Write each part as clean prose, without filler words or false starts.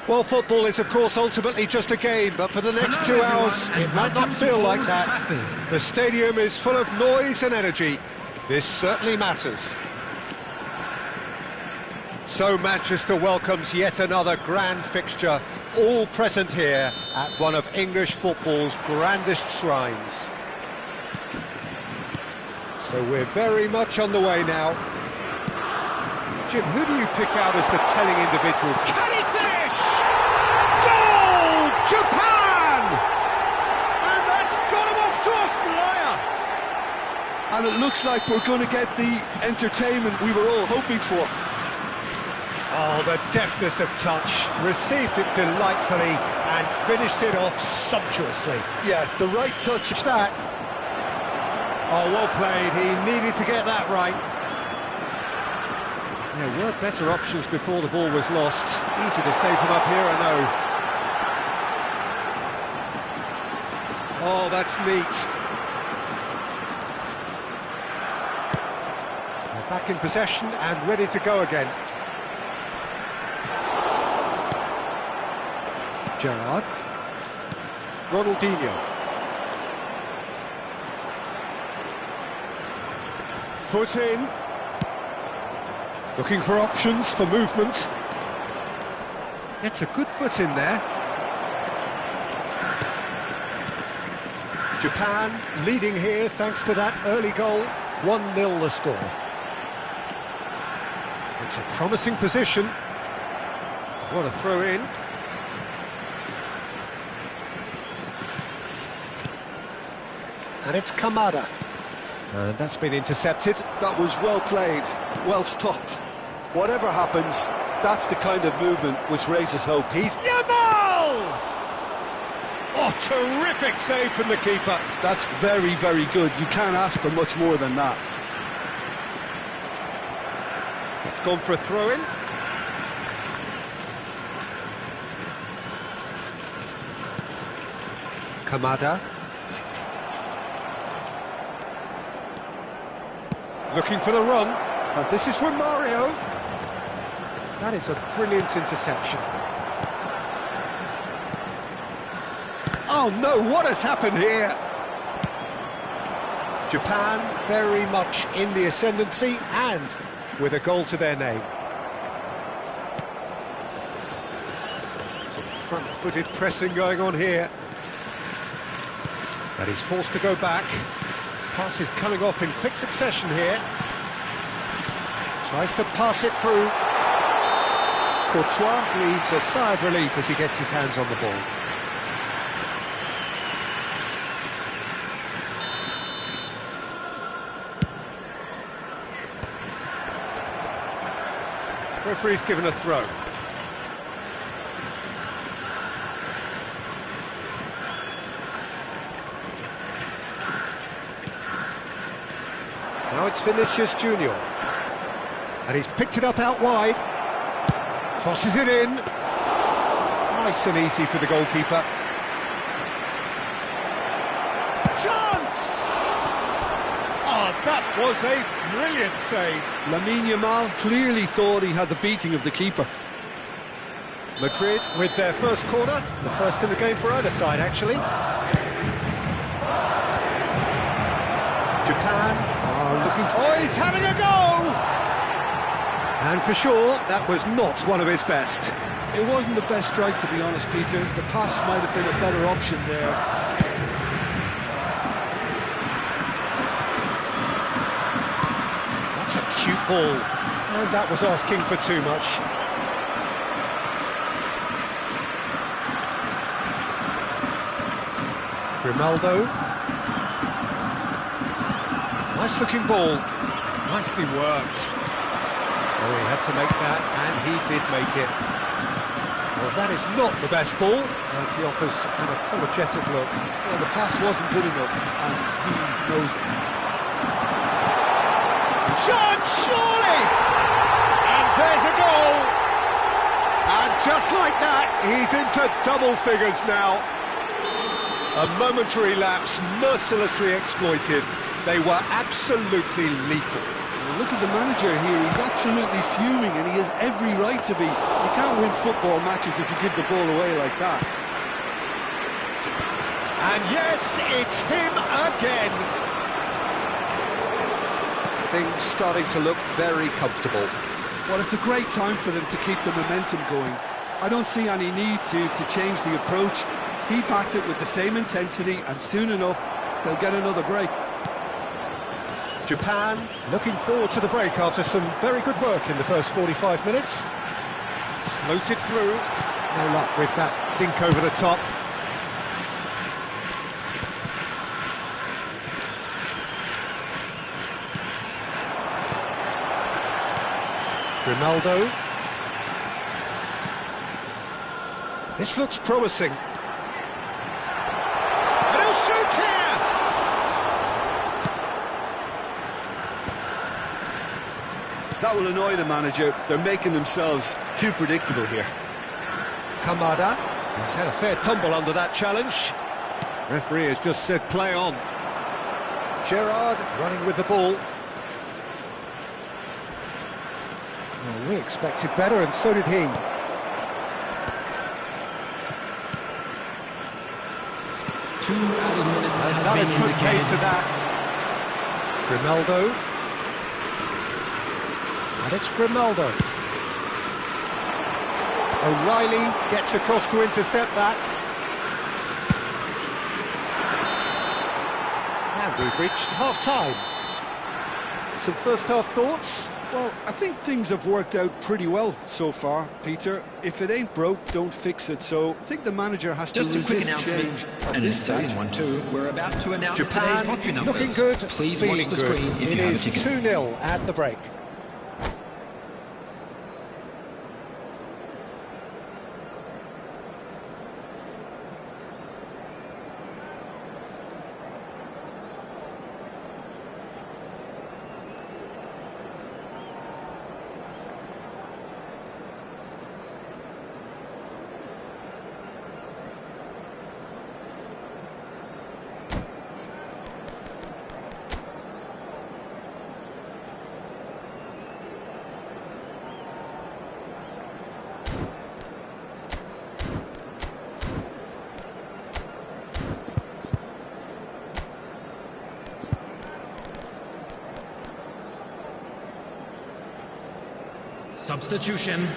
Well, football is, of course, ultimately just a game, but for the next 2 hours, it might not feel like that. The stadium is full of noise and energy. This certainly matters. So Manchester welcomes yet another grand fixture, all present here at one of English football's grandest shrines. So we're very much on the way now. Jim, who do you pick out as the telling individuals? Can he finish? Goal! Japan! And that's got him off to a flyer! And it looks like we're going to get the entertainment we were all hoping for. Oh, the deftness of touch, received it delightfully and finished it off sumptuously. Yeah, the right touch. That. Oh, well played, he needed to get that right. There were better options before the ball was lost. Easy to say from up here, I know. Oh, that's neat. They're back in possession and ready to go again. Gerrard. Ronaldinho. Foot in. Looking for options for movement. It's a good foot in there. Japan leading here thanks to that early goal. 1-0 the score. It's a promising position. What a throw in. And it's Kamada. And that's been intercepted. That was well played, well stopped. Whatever happens, that's the kind of movement which raises hope. He's Yamal! Oh, terrific save from the keeper. That's very, very good. You can't ask for much more than that. It's gone for a throw-in. Kamada. Looking for the run. And this is from Mario. That is a brilliant interception. Oh no, what has happened here? Japan very much in the ascendancy and with a goal to their name. Some front-footed pressing going on here. And he's forced to go back. Pass is coming off in quick succession here. Tries to pass it through. Courtois breathes a sigh of relief as he gets his hands on the ball. Referee's given a throw. Now it's Vinicius Junior. And he's picked it up out wide. Crosses it in. Nice and easy for the goalkeeper. Chance! Oh, that was a brilliant save. Lamine Yamal clearly thought he had the beating of the keeper. Madrid with their first corner. The first in the game for either side, actually. Japan are looking to... Oh, he's having a go! And for sure, that was not one of his best. It wasn't the best strike, to be honest, Peter. The pass might have been a better option there. That's a cute ball. And that was asking for too much. Grimaldo. Nice looking ball. Nicely worked. Oh, he had to make that, and he did make it. Well, that is not the best ball, and he offers an apologetic look. Well, the pass wasn't good enough, and he knows it. Chance, surely! And there's a goal! And just like that, he's into double figures now. A momentary lapse, mercilessly exploited. They were absolutely lethal. Look at the manager here, he's absolutely fuming and he has every right to be. You can't win football matches if you give the ball away like that. And yes, it's him again. Things starting to look very comfortable. Well, it's a great time for them to keep the momentum going. I don't see any need to change the approach. Keep at it with the same intensity and soon enough they'll get another break. Japan looking forward to the break after some very good work in the first 45 minutes. Floated through. No luck with that dink over the top. Grimaldo. This looks promising. And he'll shoot here! That will annoy the manager. They're making themselves too predictable here. Kamada. He's had a fair tumble under that challenge. Referee has just said play on. Gerrard running with the ball. Well, we expected better, and so did he. And that has put paid to that. Grimaldo. And it's Grimaldo. O'Reilly gets across to intercept that. And we've reached half-time. Some first-half thoughts? Well, I think things have worked out pretty well so far, Peter. If it ain't broke, don't fix it. So I think the manager has to resist change at this stage. We're about to announce Japan looking good, feeling good. It is 2-0 at the break. Substitution.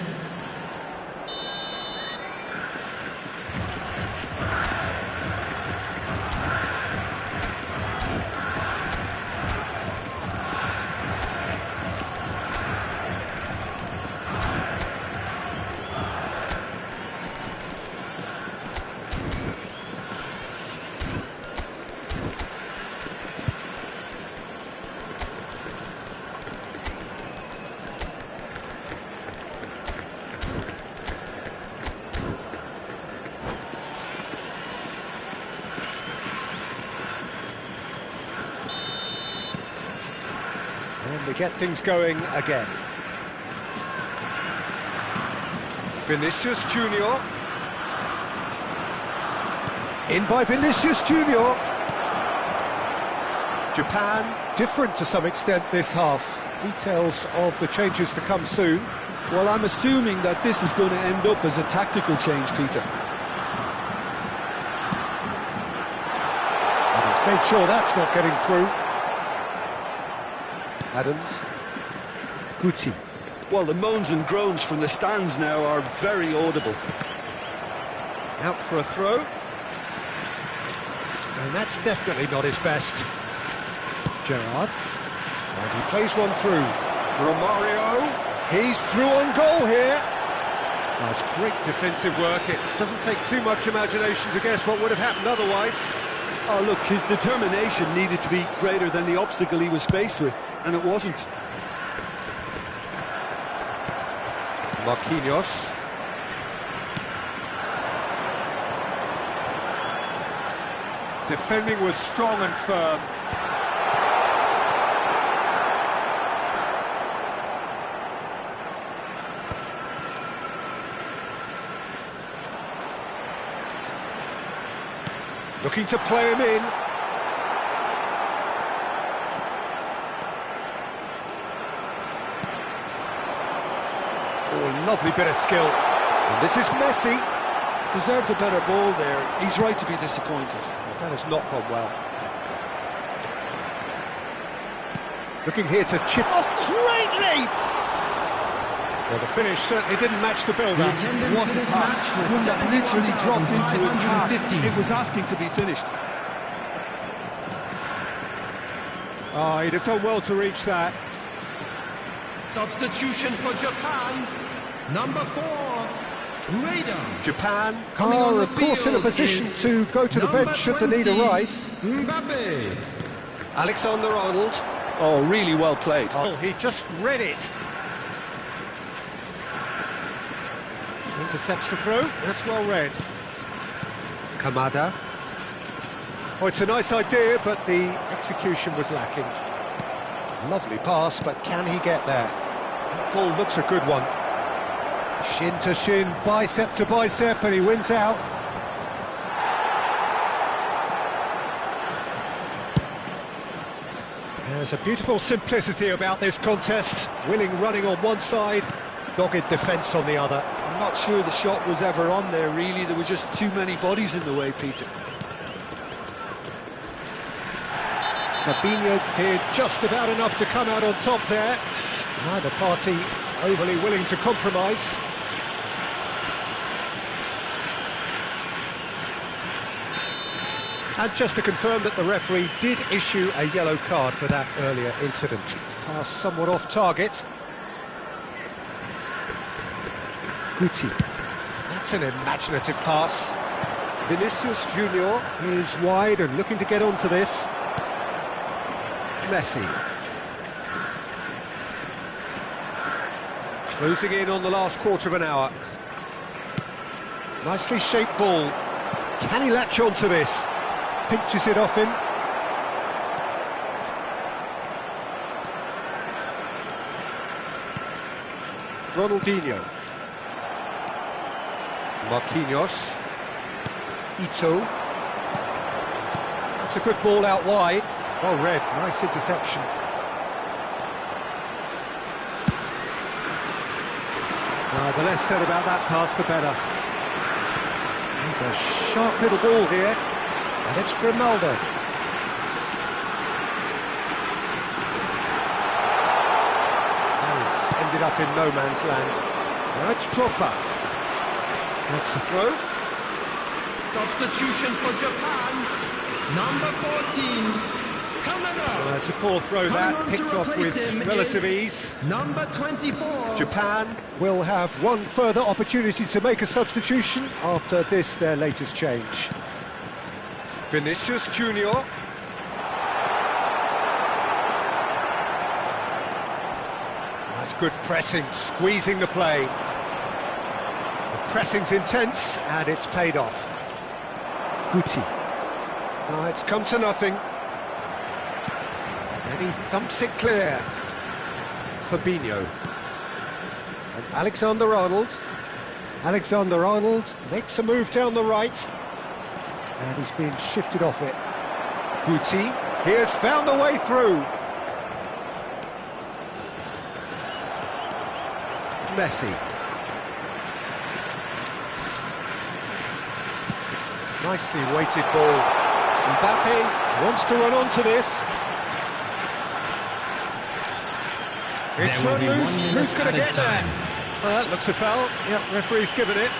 And we get things going again. Vinicius Junior. In by Vinicius Junior. Japan different to some extent this half. Details of the changes to come soon. Well, I'm assuming that this is going to end up as a tactical change, Peter. And he's made sure that's not getting through. Adams. Guti. Well, the moans and groans from the stands now are very audible. Out for a throw. And that's definitely not his best. Gerrard. And he plays one through. Romario. He's through on goal here. That's great defensive work. It doesn't take too much imagination to guess what would have happened otherwise. Oh, look, his determination needed to be greater than the obstacle he was faced with, and it wasn't. Marquinhos. Defending was strong and firm. Looking to play him in. lovely bit of skill. And this is Messi. Deserved a better ball there. He's right to be disappointed. That has not gone well. Looking here to chip. Oh, great leap! Well, the finish certainly didn't match the build-up. What a pass. One that literally dropped into his path. It was asking to be finished. Oh, he'd have done well to reach that. Substitution for Japan. Number 4, Raider. Japan Coming on are, the of course, in a field position is to go to the number bench should the need 20, arise. Mbappe. Alexander-Arnold. Oh, really well played. Oh, he just read it. Intercepts the throw. That's well read. Kamada. Oh, it's a nice idea, but the execution was lacking. Lovely pass, but can he get there? That ball looks a good one. Shin to shin, bicep to bicep, and he wins out. There's a beautiful simplicity about this contest. Willing running on one side, dogged defence on the other. I'm not sure the shot was ever on there, really. There were just too many bodies in the way, Peter. Fabinho did just about enough to come out on top there. Neither party overly willing to compromise. And just to confirm that the referee did issue a yellow card for that earlier incident. Pass somewhat off target. Guti. That's an imaginative pass. Vinicius Junior is wide and looking to get onto this. Messi. Closing in on the last quarter of an hour. Nicely shaped ball. Can he latch onto this? Pinches it off him. Ronaldinho. Marquinhos. Ito. That's a good ball out wide. Well read, nice interception. The less said about that pass, the better. He's a sharp little ball here, and it's Grimaldo. He's ended up in no man's land. Now it's Drogba. That's the throw. Substitution for Japan. Number 14, Canada. Well, that's a poor throw that, picked off with relative ease. Number 24. Japan will have one further opportunity to make a substitution after this, their latest change. Vinicius Junior. That's good pressing, squeezing the play. The pressing's intense, and it's paid off. Guti. Now it's come to nothing. And he thumps it clear. Fabinho. And Alexander-Arnold. Alexander-Arnold makes a move down the right. And he's being shifted off it. Guti, he has found a way through. Messi. Nicely weighted ball. Mbappe wants to run onto this. It's run loose. Who's going to get there? Well, that looks a foul. Yep, referee's given it.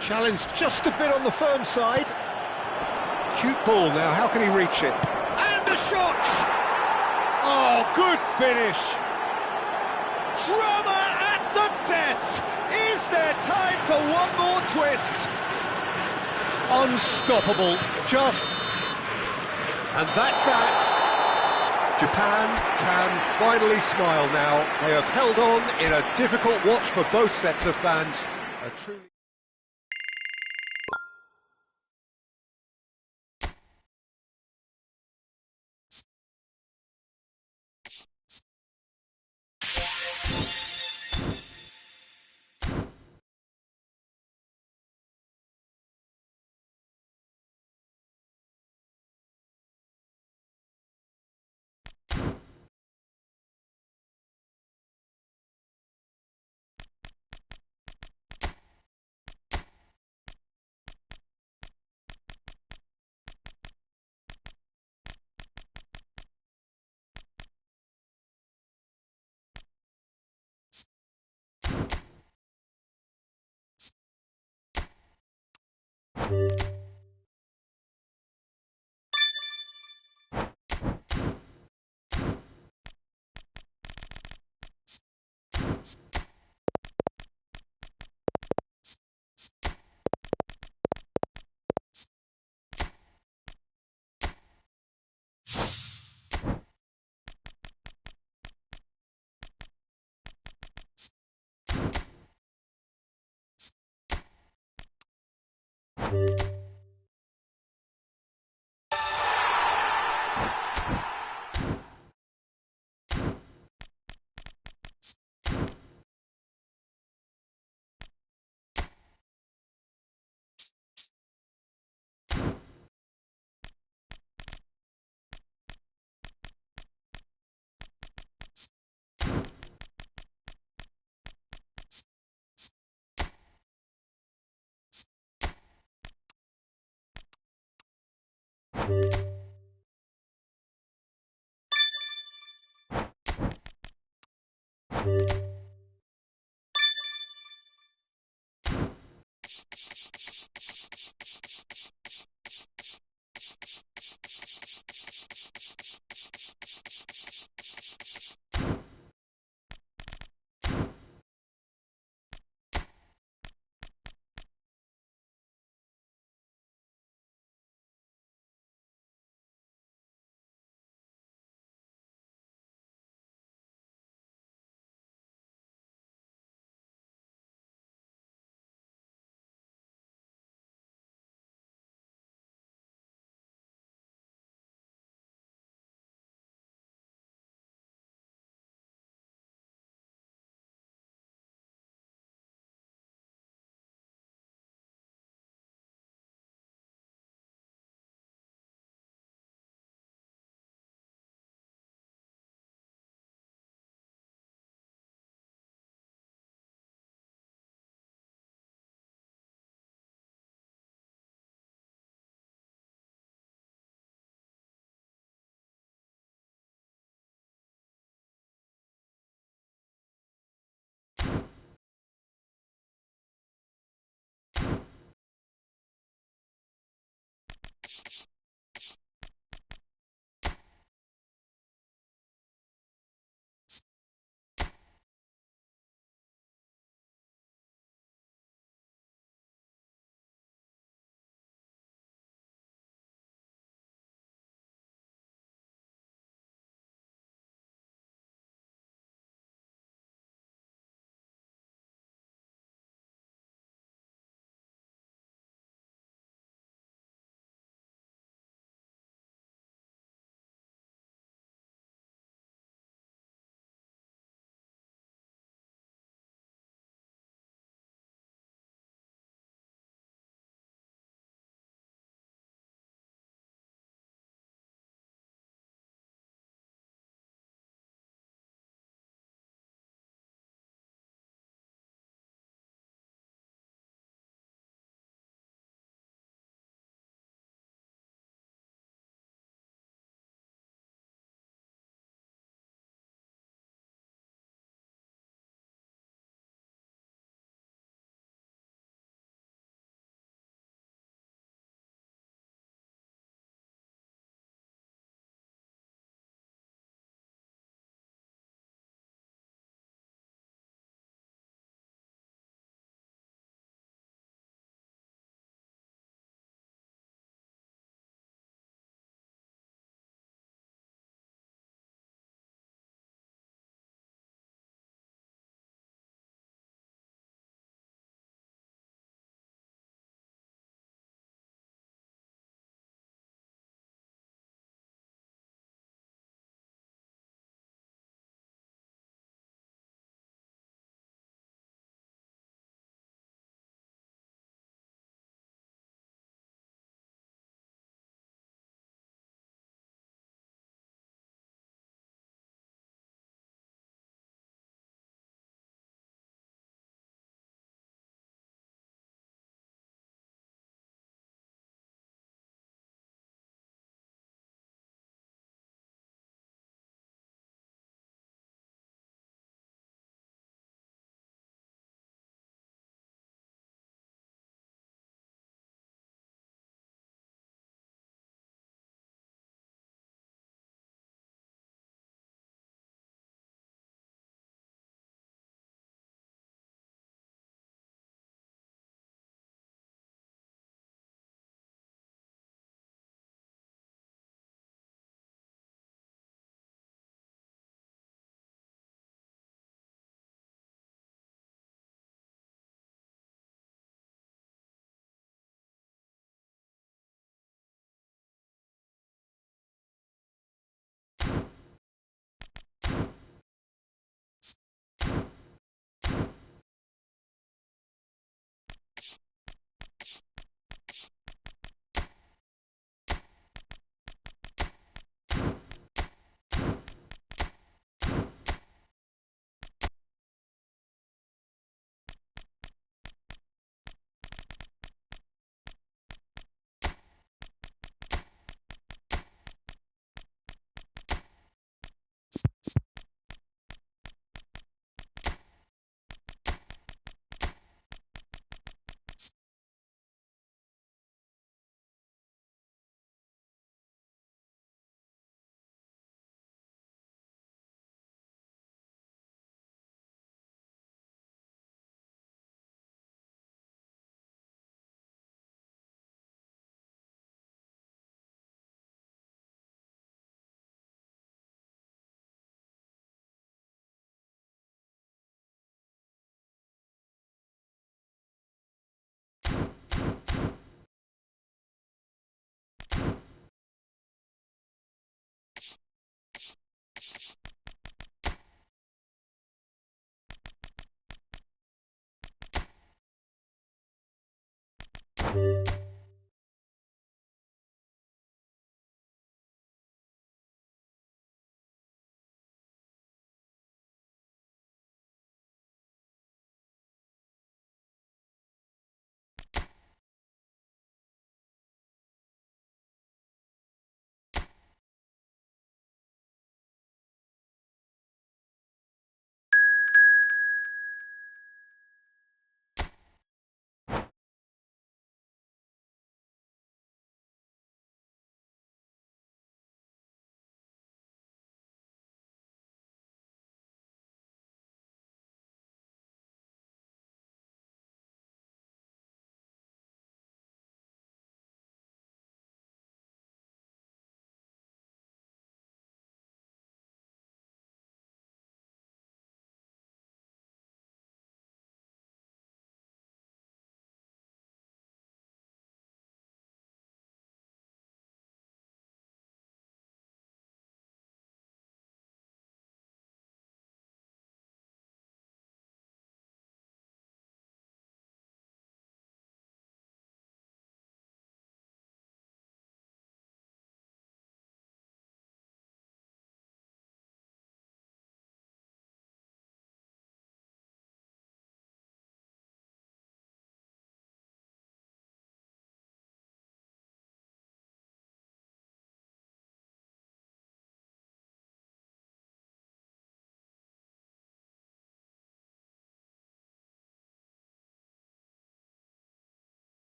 Challenge just a bit on the firm side. Cute ball now. How can he reach it? And the shot! Oh, good finish. Drama at the death. Is there time for one more twist? Unstoppable. Just... And that's that. Japan can finally smile now. They have held on in a difficult watch for both sets of fans. A truly...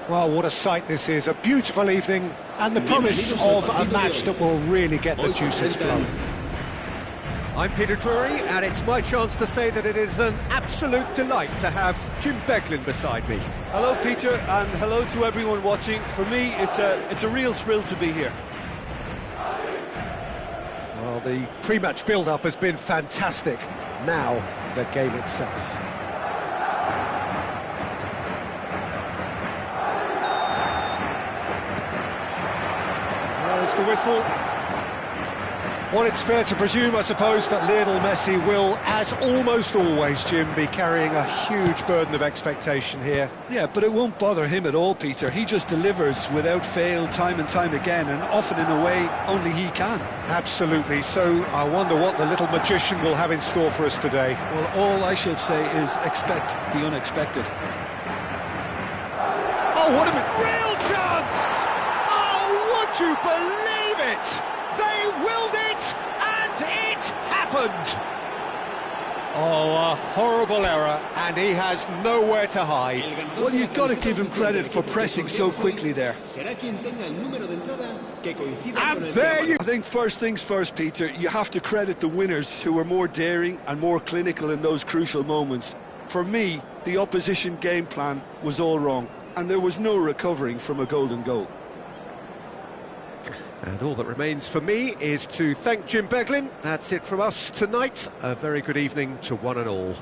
Well, what a sight this is. A beautiful evening and the promise of a match that will really get the juices flowing. I'm Peter Drury, and it's my chance to say that it is an absolute delight to have Jim Beglin beside me. Hello, Peter, and hello to everyone watching. For me, it's a real thrill to be here. Well, the pre-match build-up has been fantastic. Now, the game itself. There's the whistle. Well, it's fair to presume, I suppose, that Lionel Messi will, as almost always, Jim, be carrying a huge burden of expectation here. Yeah, but it won't bother him at all, Peter. He just delivers without fail time and time again, and often in a way only he can. Absolutely. So I wonder what the little magician will have in store for us today. Well, all I shall say is expect the unexpected. Oh, what a real chance! Oh, would you believe it? They willed it, and it happened! Oh, a horrible error, and he has nowhere to hide. Well, you've got to give him credit for pressing so quickly there. And there you... I think first things first, Peter, you have to credit the winners who were more daring and more clinical in those crucial moments. For me, the opposition game plan was all wrong, and there was no recovering from a golden goal. And all that remains for me is to thank Jim Beglin. That's it from us tonight. A very good evening to one and all.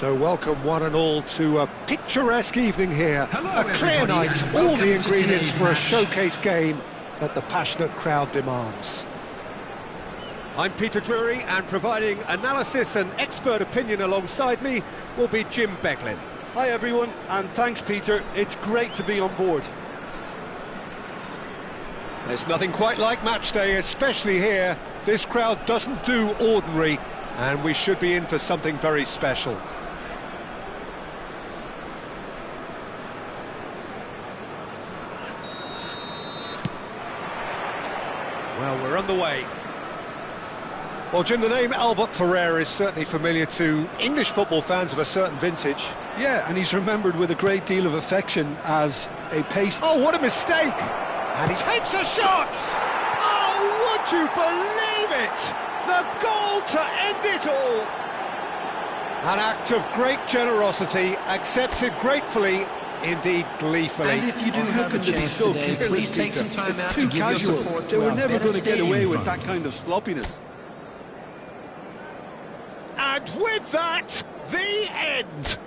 So welcome one and all to a picturesque evening here. Hello, a clear everybody, night, and all welcome the to ingredients today's for a match. showcase game that the passionate crowd demands. I'm Peter Drury, and providing analysis and expert opinion alongside me will be Jim Beglin. Hi everyone, and thanks Peter, it's great to be on board. There's nothing quite like match day, especially here. This crowd doesn't do ordinary, and we should be in for something very special. Well, we're on the way. Well, Jim, the name Albert Ferrer is certainly familiar to English football fans of a certain vintage. Yeah, and he's remembered with a great deal of affection as a pace... Oh, what a mistake! And he takes a shot! Oh, would you believe it? The goal to end it all! An act of great generosity, accepted gratefully, indeed gleefully. And if you do How have could a they be chance so today, careless, please take Peter? some time It's out too to give your casual. support They to were our never going to get stadium away with fund. that kind of sloppiness. And with that, the end!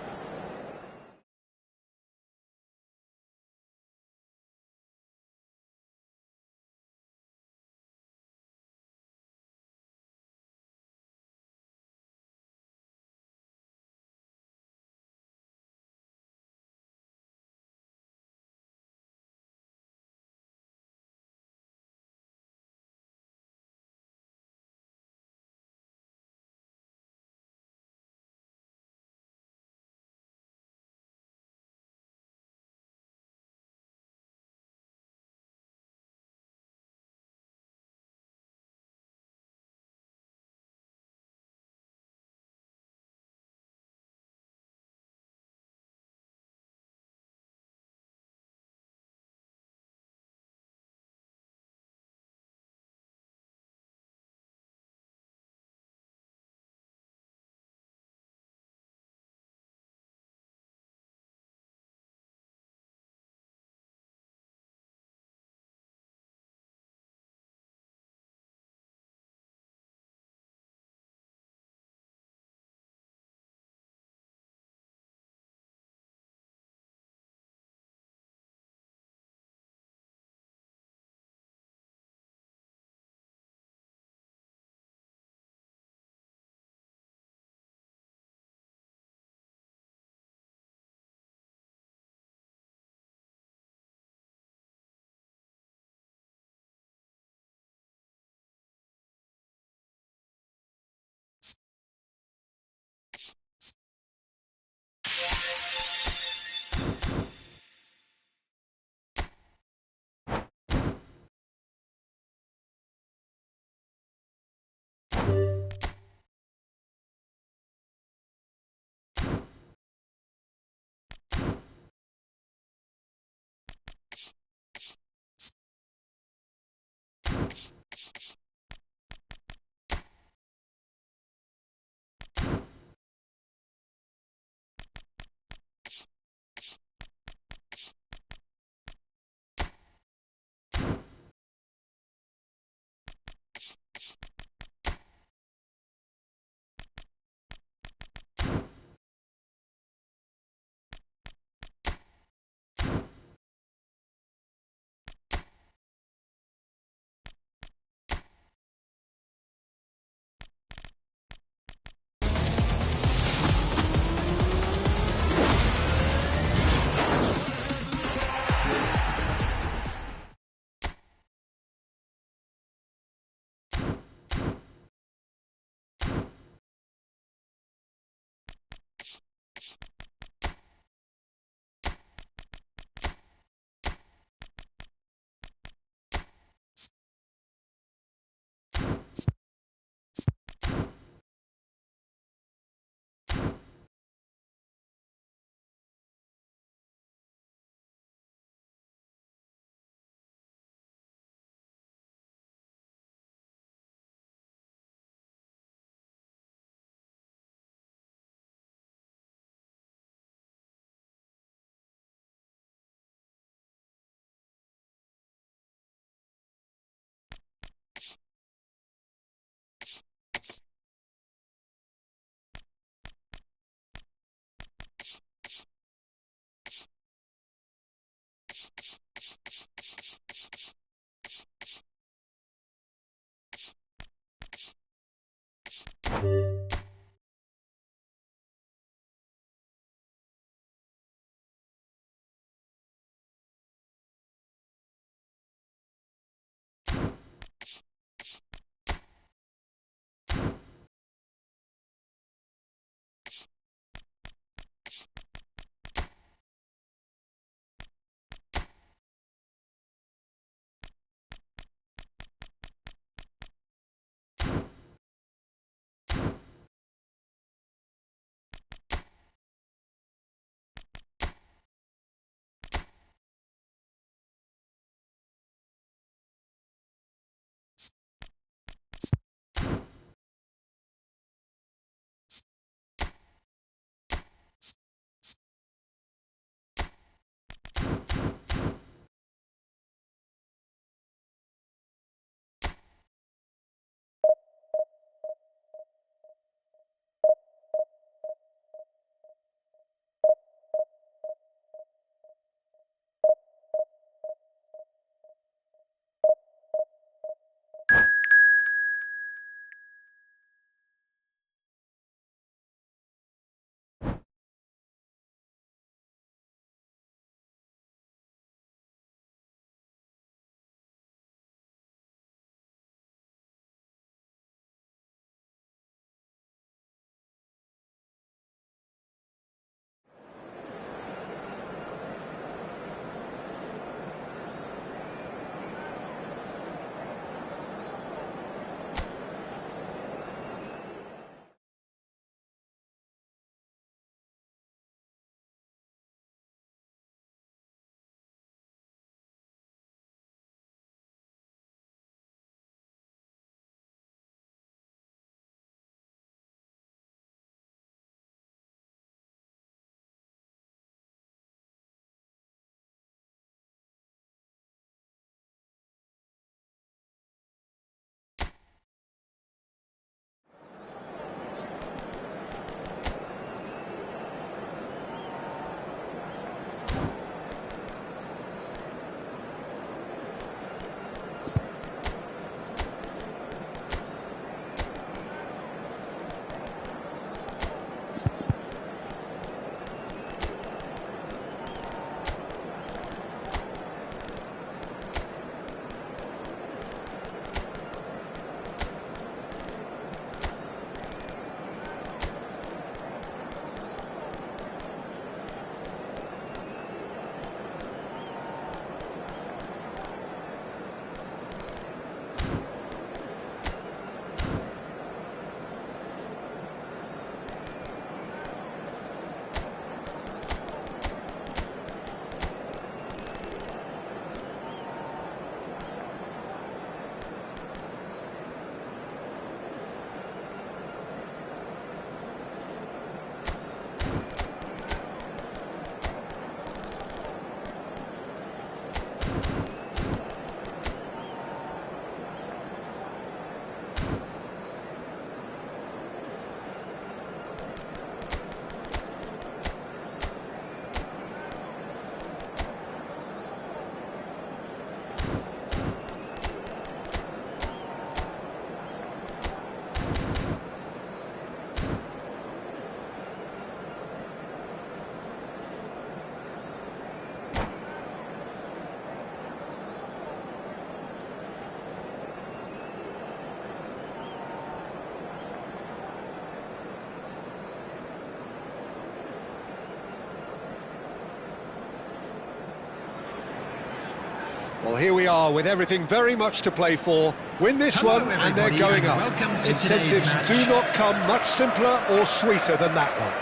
Well, here we are with everything very much to play for. Win this Hello, one and they're everybody, going and up. welcome to Incentives today's match. do not come much simpler or sweeter than that one.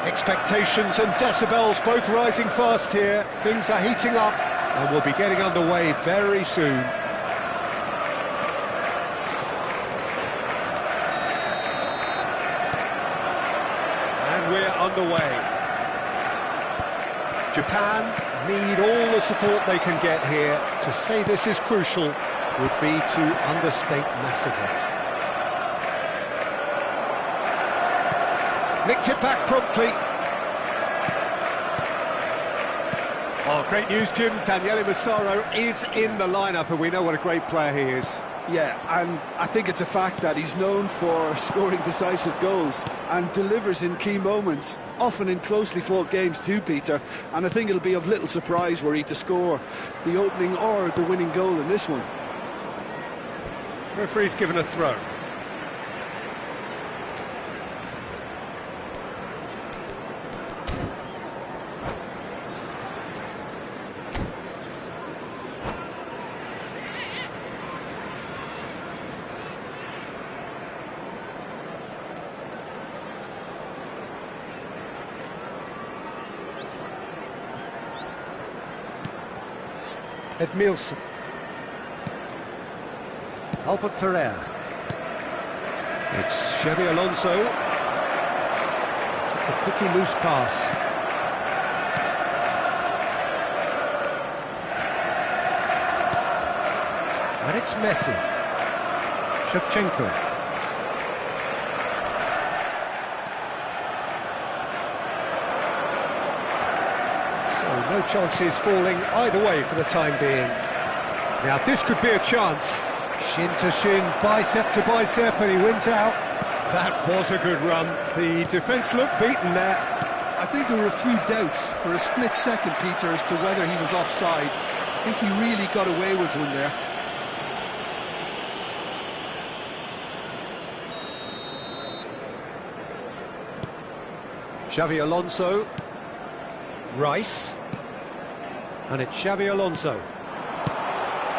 Expectations and decibels both rising fast here. Things are heating up and we'll be getting underway very soon. And we're underway. Japan need all the support they can get here. To say this is crucial would be to understate massively. Nicked it back promptly. Oh, great news, Jim. Daniele Massaro is in the lineup, and we know what a great player he is. Yeah, and I think it's a fact that he's known for scoring decisive goals and delivers in key moments, often in closely fought games too, Peter. And I think it'll be of little surprise were he to score the opening or the winning goal in this one. Referee's given a throw. Edmilson. Albert Ferrer. It's Xabi Alonso. It's a pretty loose pass. And it's Messi. Shevchenko. So no chances falling either way for the time being. Now this could be a chance. Shin to shin, bicep to bicep, and he wins out. That was a good run. The defence looked beaten there. I think there were a few doubts for a split second, Peter, as to whether he was offside. I think he really got away with one there. Xabi Alonso. Rice. And it's Xabi Alonso.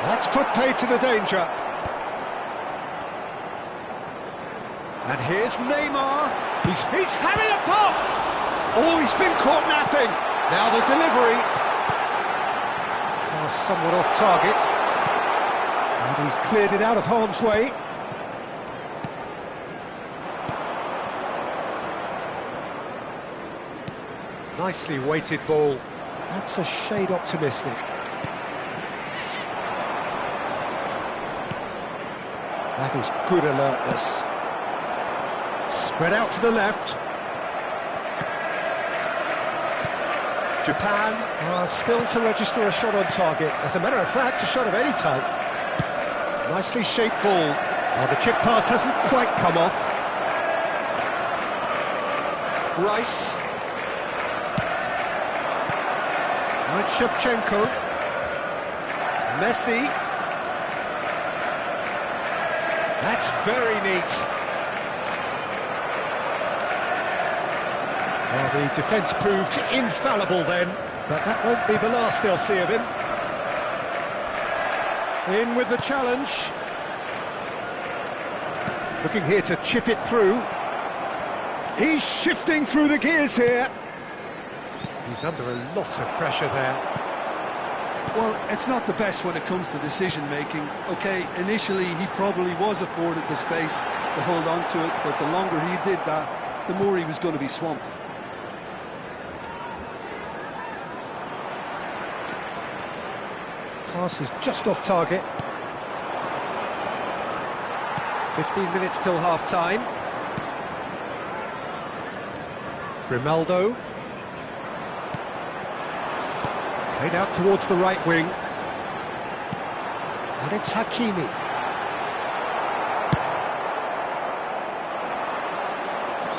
That's put paid to the danger. And here's Neymar. He's having a pop! Oh, he's been caught napping. Now the delivery. Pass somewhat off target. And he's cleared it out of harm's way. Nicely weighted ball. That's a shade optimistic. That is good alertness. Spread out to the left. Japan are still to register a shot on target. As a matter of fact, a shot of any type. Nicely shaped ball. Oh, the chip pass hasn't quite come off. Rice. Right, Shevchenko. Messi. That's very neat. Well, the defence proved infallible then, but that won't be the last they'll see of him. In with the challenge. Looking here to chip it through. He's shifting through the gears here. He's under a lot of pressure there. Well, it's not the best when it comes to decision-making. OK, initially he probably was afforded the space to hold on to it, but the longer he did that, the more he was going to be swamped. Pass is just off target. 15 minutes till half-time. Grimaldo. Played out towards the right wing. And it's Hakimi.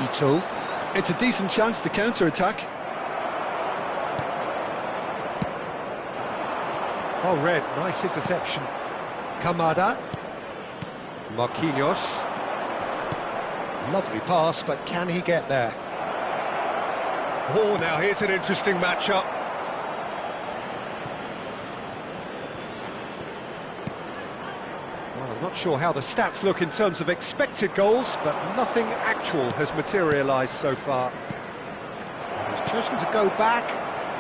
Ito. It's a decent chance to counter-attack. Oh, Red, nice interception. Kamada. Marquinhos. Lovely pass, but can he get there? Oh, now here's an interesting matchup. Well, I'm not sure how the stats look in terms of expected goals, but nothing actual has materialised so far. And he's chosen to go back.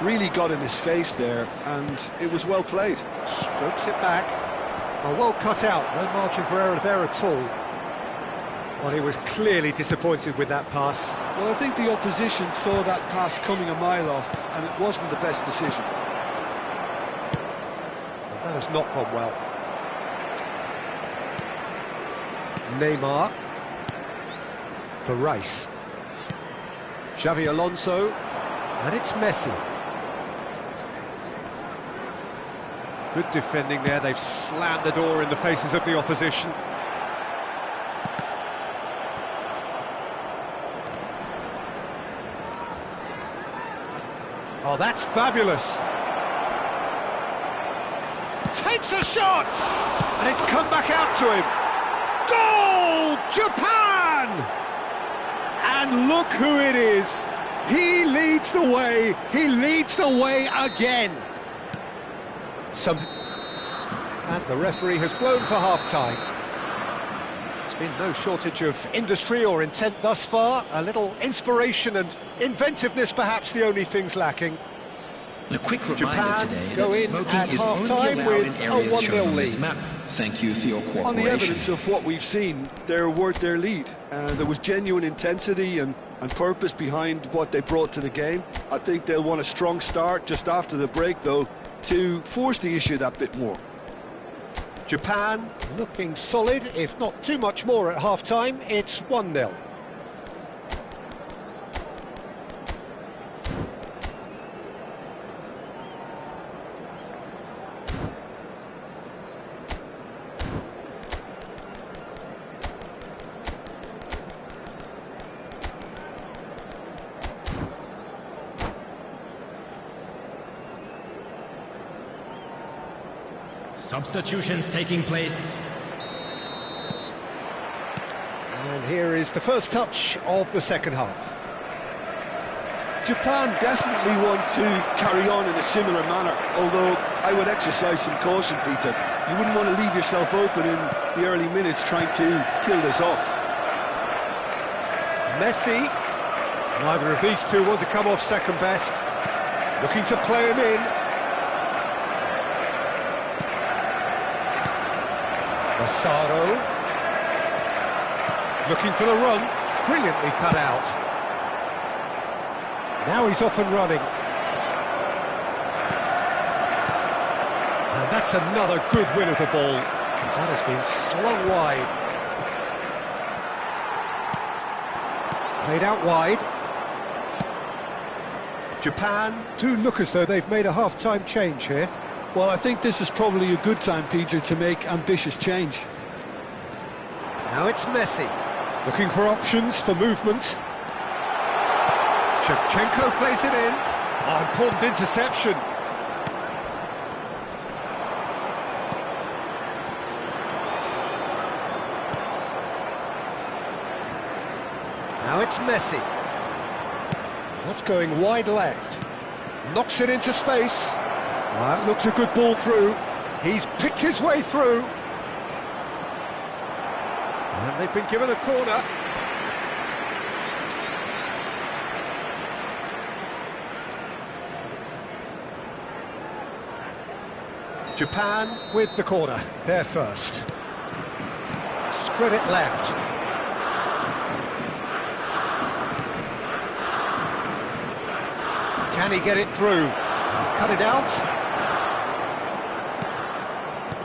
Really got in his face there, and it was well played. Strokes it back. Oh, well cut out, no margin for error there at all. Well, he was clearly disappointed with that pass. Well, I think the opposition saw that pass coming a mile off, and it wasn't the best decision. Well, that has not gone well. Neymar. For Rice. Xabi Alonso. And it's Messi. Good defending there, they've slammed the door in the faces of the opposition. Oh, that's fabulous. Takes a shot! And it's come back out to him. Goal! Japan! And look who it is. He leads the way. He leads the way again. And the referee has blown for half-time. There's been no shortage of industry or intent thus far. A little inspiration and inventiveness, perhaps the only things lacking. A quick reminder Japan today go that in smoking at is only half-time allowed with in a areas 1-0 shown on this lead. map. Thank you for your cooperation. On the evidence of what we've seen, they're worth their lead. There was genuine intensity and purpose behind what they brought to the game. I think they'll want a strong start just after the break, though, to force the issue that bit more. Japan looking solid, if not too much more at half-time. It's 1-0. Substitutions taking place. And here is the first touch of the second half. Japan definitely want to carry on in a similar manner, although I would exercise some caution, Peter. You wouldn't want to leave yourself open in the early minutes trying to kill this off. Messi. Neither of these two want to come off second best. Looking to play him in. Massaro. Looking for the run. Brilliantly cut out. Now he's off and running. And that's another good win of the ball. That has been slung wide. Played out wide. Japan do look as though they've made a half-time change here. Well, I think this is probably a good time, Peter, to make ambitious change. Now it's Messi, looking for options for movement. Shevchenko plays it in. Oh, important interception. Now it's Messi. That's going wide left. Knocks it into space. That looks a good ball through. He's picked his way through. And they've been given a corner. Japan with the corner, they're first. Spread it left. Can he get it through? He's cut it out.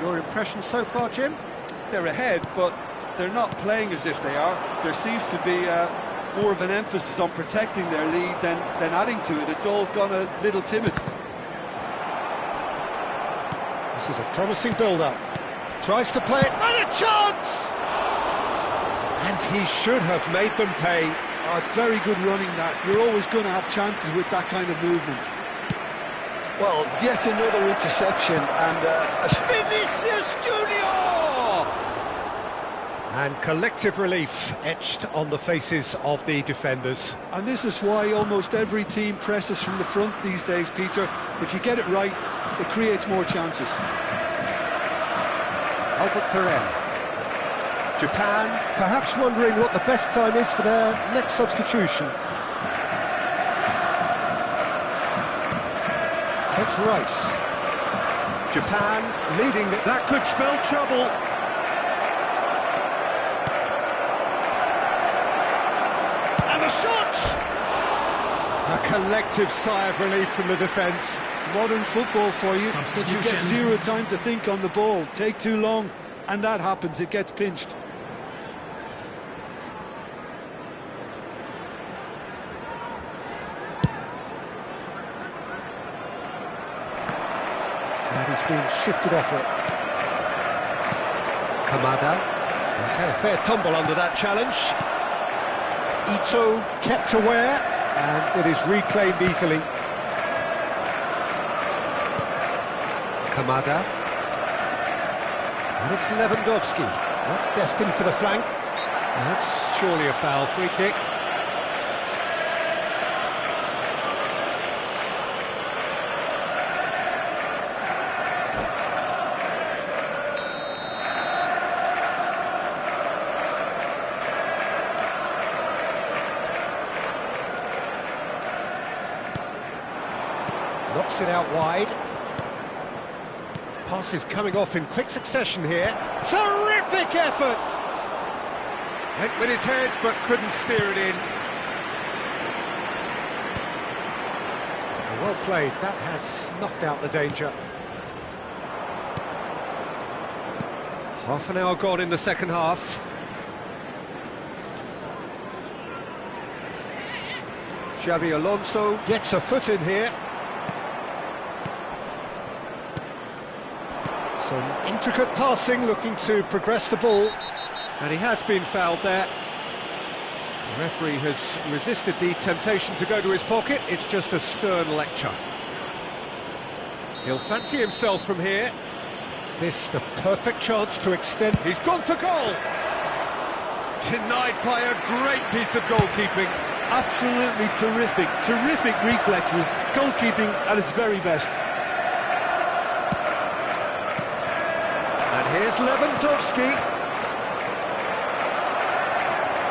Your impression so far, Jim? They're ahead, but they're not playing as if they are. There seems to be more of an emphasis on protecting their lead than adding to it. It's all gone a little timid. This is a promising build-up. Tries to play it, and a chance! And he should have made them pay. Oh, it's very good running, that. You're always going to have chances with that kind of movement. Well, yet another interception, and Vinicius Junior! And collective relief etched on the faces of the defenders. And this is why almost every team presses from the front these days, Peter. If you get it right, it creates more chances. Albert Ferrer. Japan perhaps wondering what the best time is for their next substitution. It's Rice. Japan leading. That could spell trouble. And the shot! A collective sigh of relief from the defence. Modern football for you. You get zero time to think on the ball. Take too long, and that happens. It gets pinched. And he's been shifted off it. Kamada. He's had a fair tumble under that challenge. Ito kept aware, and it is reclaimed easily. Kamada. And it's Lewandowski. That's destined for the flank. That's surely a foul, free kick. Knocks it out wide. Pass is coming off in quick succession here. Terrific effort! Went with his head, but couldn't steer it in. Well played, that has snuffed out the danger. Half an hour gone in the second half. Xabi Alonso gets a foot in here. Some intricate passing, looking to progress the ball. And he has been fouled there. The referee has resisted the temptation to go to his pocket. It's just a stern lecture. He'll fancy himself from here. This the perfect chance to extend. He's gone for goal! Denied by a great piece of goalkeeping. Absolutely terrific, terrific reflexes, goalkeeping at its very best. And here's Lewandowski.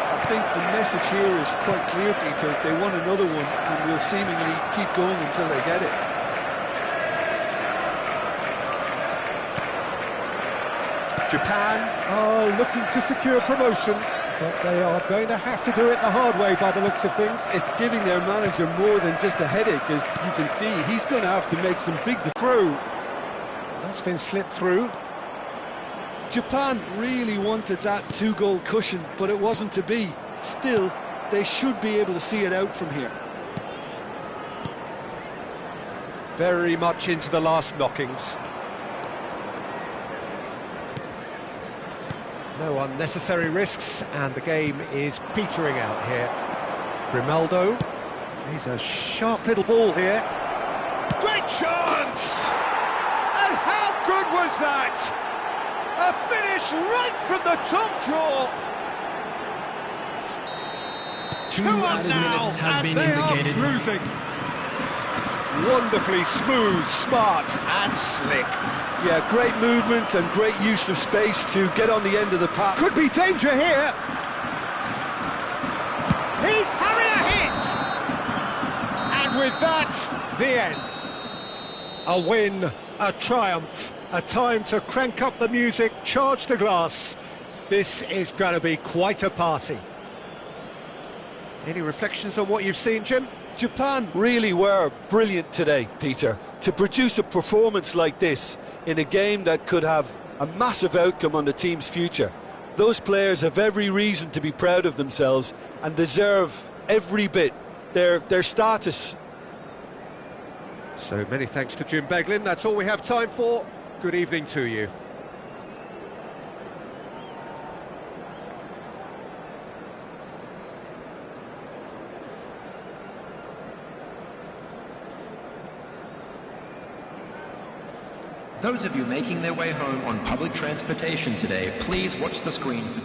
I think the message here is quite clear, Peter. They want another one and will seemingly keep going until they get it. Japan are looking to secure promotion, but they are going to have to do it the hard way by the looks of things. It's giving their manager more than just a headache, as you can see. He's going to have to make some big Through. That's been slipped through. Japan really wanted that two-goal cushion, but it wasn't to be. Still, they should be able to see it out from here. Very much into the last knockings. No unnecessary risks, and the game is petering out here. Grimaldo. He's a sharp little ball here. Great chance! And how good was that? A finish right from the top draw. 2 2 up added now, minutes have and been they indicated. are cruising. Wonderfully smooth, smart and slick. Yeah, great movement and great use of space to get on the end of the path. Could be danger here. He's having a hit. And with that, the end. A win, a triumph. A time to crank up the music, charge the glass. This is going to be quite a party. Any reflections on what you've seen, Jim? Japan really were brilliant today, Peter. To produce a performance like this in a game that could have a massive outcome on the team's future. Those players have every reason to be proud of themselves and deserve every bit their status. So many thanks to Jim Beglin. That's all we have time for. Good evening to you. Those of you making their way home on public transportation today, please watch the screen for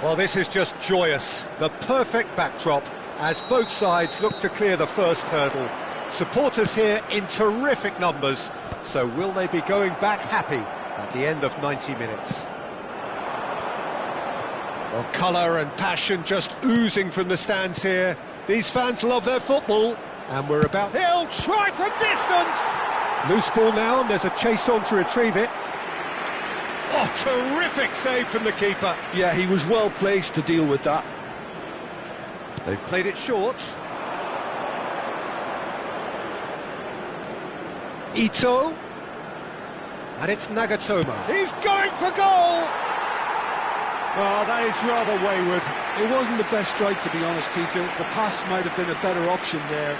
Well, this is just joyous. The perfect backdrop as both sides look to clear the first hurdle. Supporters here in terrific numbers, so will they be going back happy at the end of 90 minutes? Well, colour and passion just oozing from the stands here. These fans love their football, and we're about... He'll try from distance! Loose ball now, and there's a chase on to retrieve it. Oh, terrific save from the keeper. Yeah, he was well placed to deal with that. They've played it short. Ito. And it's Nagatomo. He's going for goal! Oh, that is rather wayward. It wasn't the best strike, to be honest, Peter. The pass might have been a better option there.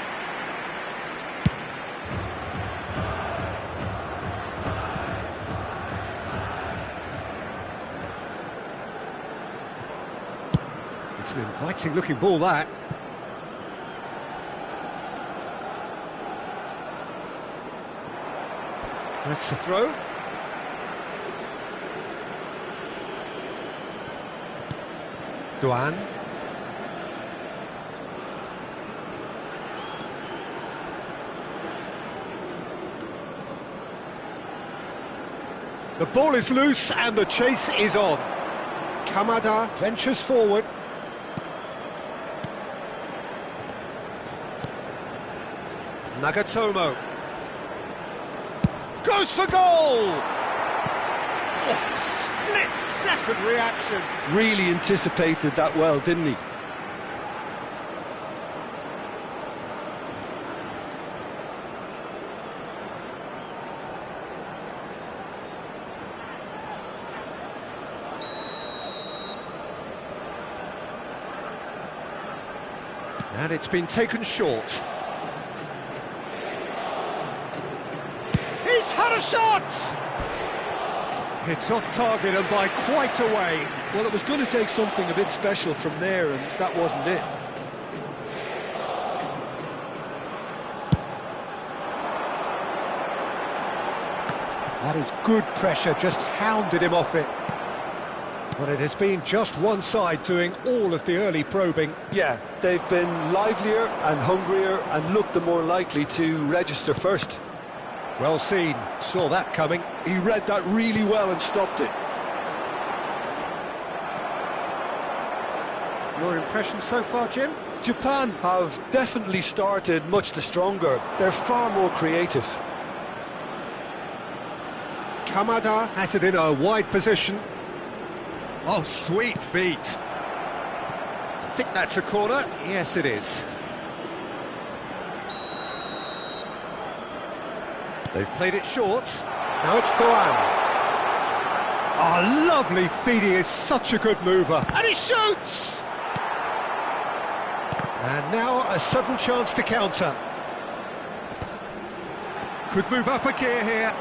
It's an inviting-looking ball, that. That's the throw. Duan. The ball is loose and the chase is on. Kamada ventures forward. Nagatomo. Goes for goal! Oh, split-second reaction. Really anticipated that well, didn't he? And it's been taken short. He's had a shot! It's off target and by quite a way. Well, it was going to take something a bit special from there, and that wasn't it. That is good pressure, just hounded him off it. But it has been just one side doing all of the early probing. Yeah, they've been livelier and hungrier and looked the more likely to register first. Well seen, saw that coming. He read that really well and stopped it. Your impression so far, Jim? Japan have definitely started much the stronger. They're far more creative. Kamada has it in a wide position. Oh, sweet feet. I think that's a corner. Yes, it is. They've played it short. Now it's Duan. Oh, lovely feet. He is such a good mover. And he shoots! And now a sudden chance to counter. Could move up a gear here.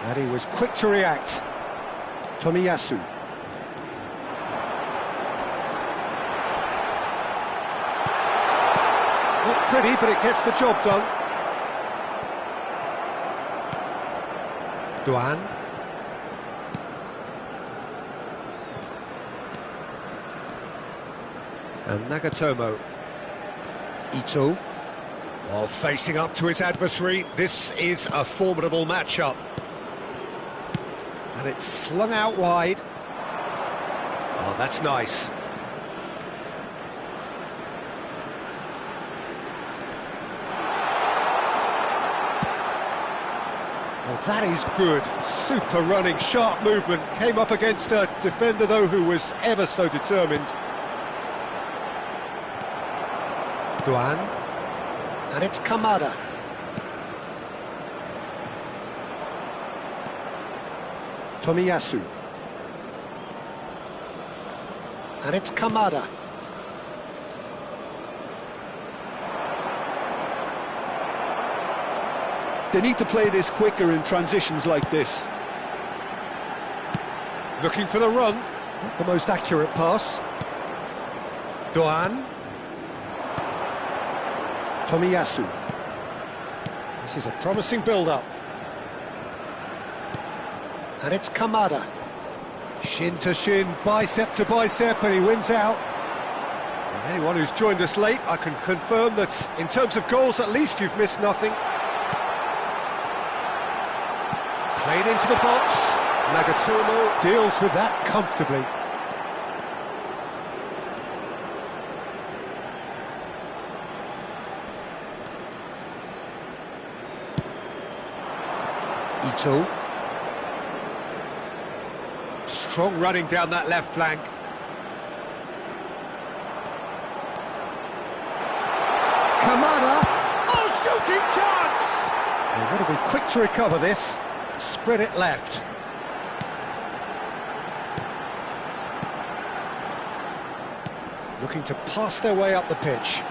And he was quick to react. Tomiyasu. Not pretty, but it gets the job done. Duan. And Nagatomo. Ito. Oh, facing up to his adversary. This is a formidable matchup. And it's slung out wide. Oh, that's nice. Well, that is good. Super running, sharp movement. Came up against a defender, though, who was ever so determined. Duan. And it's Kamada. Tomiyasu. And it's Kamada. They need to play this quicker in transitions like this. Looking for the run. Not the most accurate pass. Duan. Tomiyasu. This is a promising build-up. And it's Kamada. Shin to shin, bicep to bicep, and he wins out. And anyone who's joined us late, I can confirm that in terms of goals, at least you've missed nothing. Played into the box. Nagatomo deals with that comfortably. Ito. Strong running down that left flank. Kamada. Oh, shooting chance! They've got to be quick to recover this. Spread it left. Looking to pass their way up the pitch.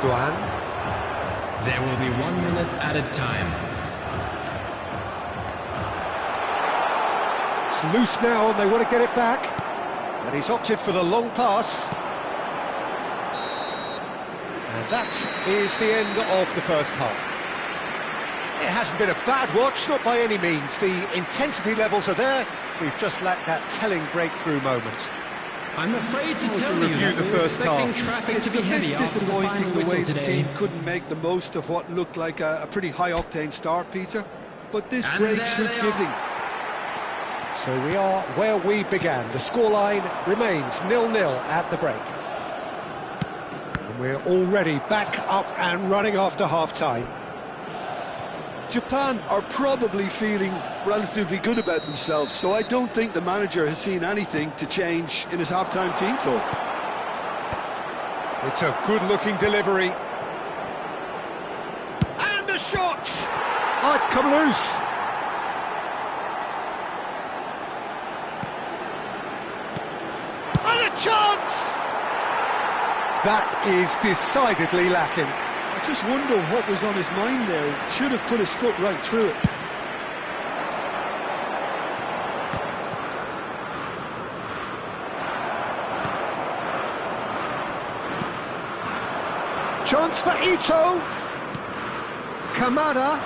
Duan. There will be 1 minute added time. It's loose now and they want to get it back. And he's opted for the long pass. And that is the end of the first half. It hasn't been a bad watch, not by any means. The intensity levels are there. We've just lacked that telling breakthrough moment. I'm afraid to tell review you that the we're first expecting half. traffic It's to a be heavy bit after the disappointing final the way whistle the today. team couldn't make the most of what looked like a pretty high-octane start, Peter. But this And break there should they give are. him. So we are where we began. The scoreline remains 0-0 at the break. And we're already back up and running after half-time. Japan are probably feeling relatively good about themselves, so I don't think the manager has seen anything to change in his half-time team talk. It's a good-looking delivery. And the shot! Oh, it's come loose. And a chance! That is decidedly lacking. I just wonder what was on his mind there. He should have put his foot right through it. Chance for Ito. Kamada.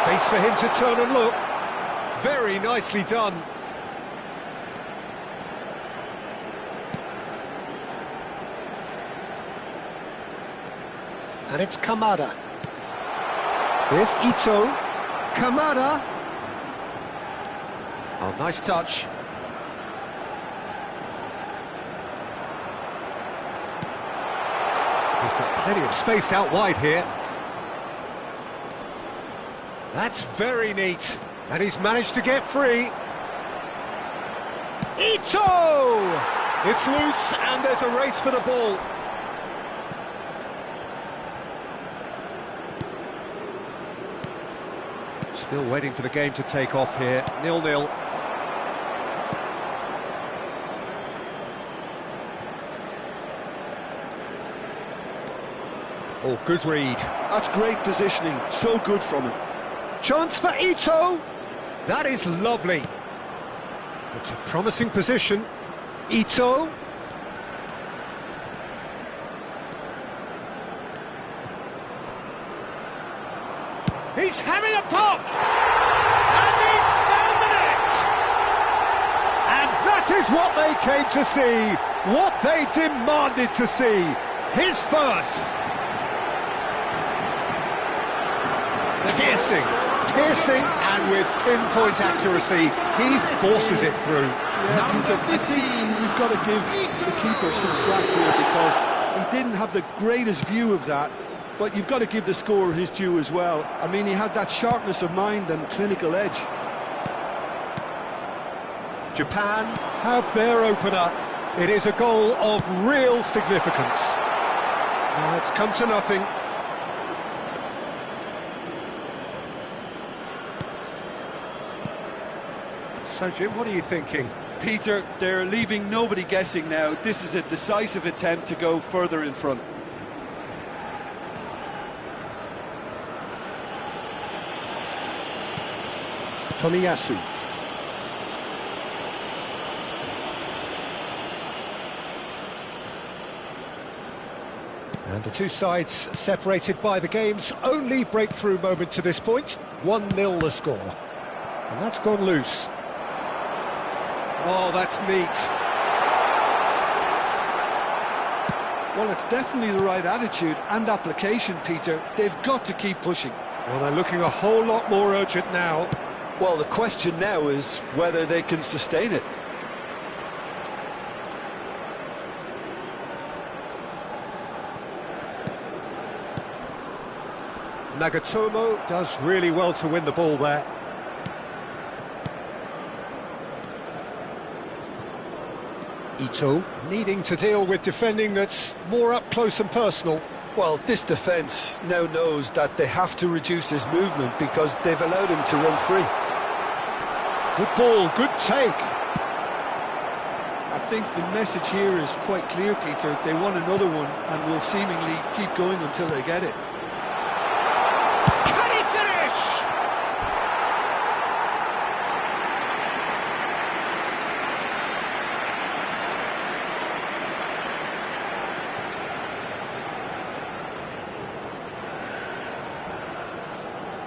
Space for him to turn and look. Very nicely done. And it's Kamada. Here's Ito. Kamada. Oh, nice touch. He's got plenty of space out wide here. That's very neat. And he's managed to get free. Ito! It's loose and there's a race for the ball. Still waiting for the game to take off here. 0-0. Oh, good read. That's great positioning, so good from him. Chance for Ito. That is lovely. It's a promising position. Ito. He's having a pop! And he's found the net! And that is what they came to see, what they demanded to see. His first. Piercing, and with pinpoint accuracy, he forces it through. Yeah, Peter, I think you've got to give the keeper some slack here because he didn't have the greatest view of that. But you've got to give the scorer his due as well. I mean, he had that sharpness of mind and clinical edge. Japan have their opener. It is a goal of real significance. Now it's come to nothing. So, Jim, what are you thinking? Peter, they're leaving nobody guessing now. This is a decisive attempt to go further in front. Tomiyasu. And the two sides separated by the game's only breakthrough moment to this point. 1-0 the score. And that's gone loose. Oh, that's neat. Well, it's definitely the right attitude and application, Peter. They've got to keep pushing. Well, they're looking a whole lot more urgent now. Well, the question now is whether they can sustain it. Nagatomo does really well to win the ball there. Ito needing to deal with defending that's more up close and personal. Well, this defence now knows that they have to reduce his movement because they've allowed him to run free. Good ball, good take. I think the message here is quite clear, Peter. They want another one and will seemingly keep going until they get it. Can he finish?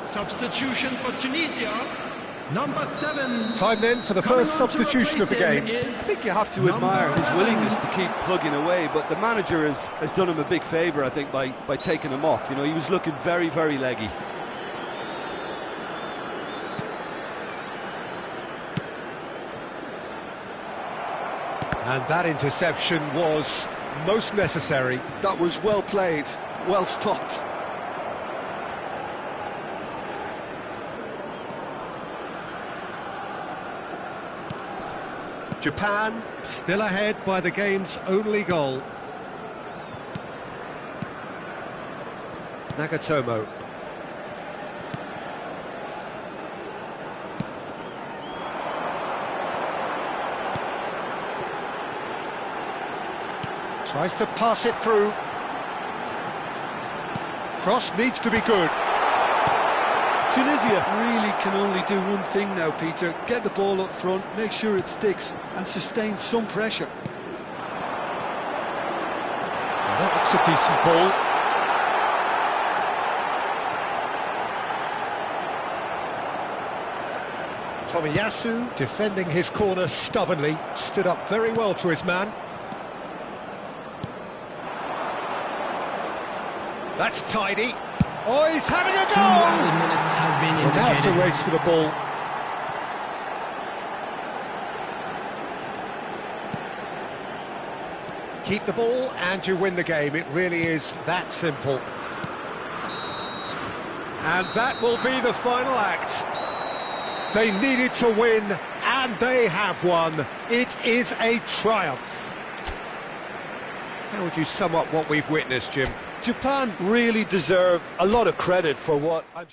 Substitution for Tunisia, number 7. Time then for the first substitution of the game. I think you have to admire his willingness to keep plugging away, but the manager has done him a big favour, I think, by taking him off. You know, he was looking very, very leggy. And that interception was most necessary. That was well played, well stopped. Japan still ahead by the game's only goal. Nagatomo. Tries to pass it through. Cross needs to be good. Tunisia really can only do one thing now, Peter. Get the ball up front, make sure it sticks, and sustain some pressure. That looks a decent ball. Tomiyasu, defending his corner stubbornly, stood up very well to his man. That's tidy. Oh, he's having a go! 2 added minutes has been Well, now it's a indicated. race for the ball. Keep the ball and you win the game. It really is that simple. And that will be the final act. They needed to win, and they have won. It is a triumph. How would you sum up what we've witnessed, Jim? Japan really deserve a lot of credit for what I'm